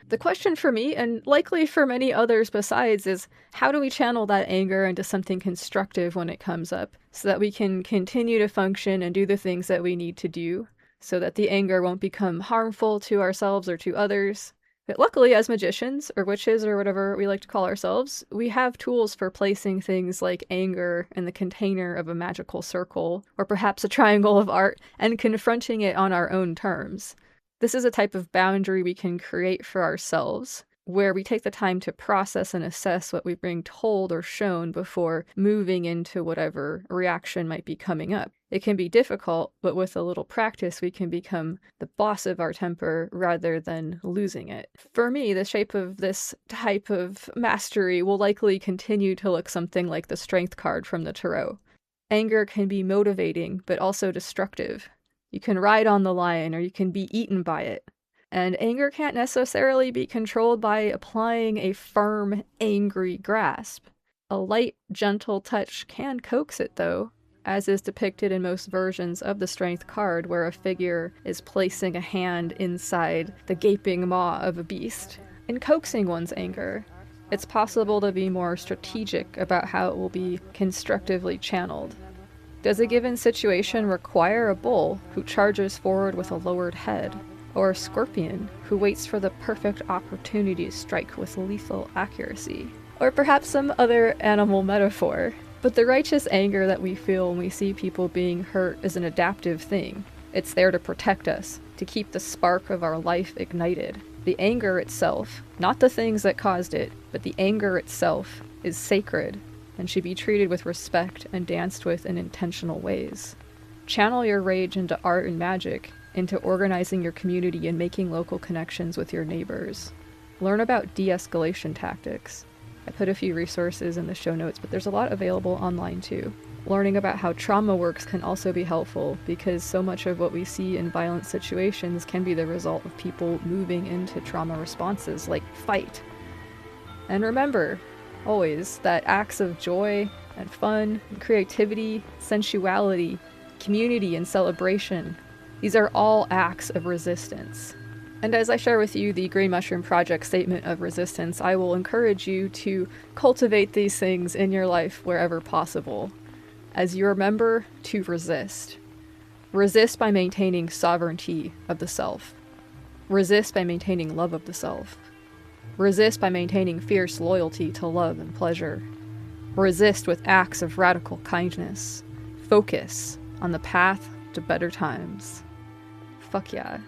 The question for me, and likely for many others besides, is how do we channel that anger into something constructive when it comes up so that we can continue to function and do the things that we need to do so that the anger won't become harmful to ourselves or to others. But luckily, as magicians, or witches, or whatever we like to call ourselves, we have tools for placing things like anger in the container of a magical circle, or perhaps a triangle of art, and confronting it on our own terms. This is a type of boundary we can create for ourselves, where we take the time to process and assess what we're being told or shown before moving into whatever reaction might be coming up. It can be difficult, but with a little practice, we can become the boss of our temper rather than losing it. For me, the shape of this type of mastery will likely continue to look something like the Strength card from the Tarot. Anger can be motivating, but also destructive. You can ride on the lion, or you can be eaten by it. And anger can't necessarily be controlled by applying a firm, angry grasp. A light, gentle touch can coax it, though, as is depicted in most versions of the Strength card, where a figure is placing a hand inside the gaping maw of a beast and coaxing one's anger. It's possible to be more strategic about how it will be constructively channeled. Does a given situation require a bull who charges forward with a lowered head, or a scorpion who waits for the perfect opportunity to strike with lethal accuracy? Or perhaps some other animal metaphor. But the righteous anger that we feel when we see people being hurt is an adaptive thing. It's there to protect us, to keep the spark of our life ignited. The anger itself, not the things that caused it, but the anger itself, is sacred and should be treated with respect and danced with in intentional ways. Channel your rage into art and magic, into organizing your community and making local connections with your neighbors. Learn about de-escalation tactics. I put a few resources in the show notes, but there's a lot available online too. Learning about how trauma works can also be helpful, because so much of what we see in violent situations can be the result of people moving into trauma responses like fight. And remember, always, that acts of joy and fun, and creativity, sensuality, community, and celebration, these are all acts of resistance. And as I share with you the Green Mushroom Project statement of resistance, I will encourage you to cultivate these things in your life wherever possible. As you remember to resist. Resist by maintaining sovereignty of the self. Resist by maintaining love of the self. Resist by maintaining fierce loyalty to love and pleasure. Resist with acts of radical kindness. Focus on the path to better times. Fuck yeah.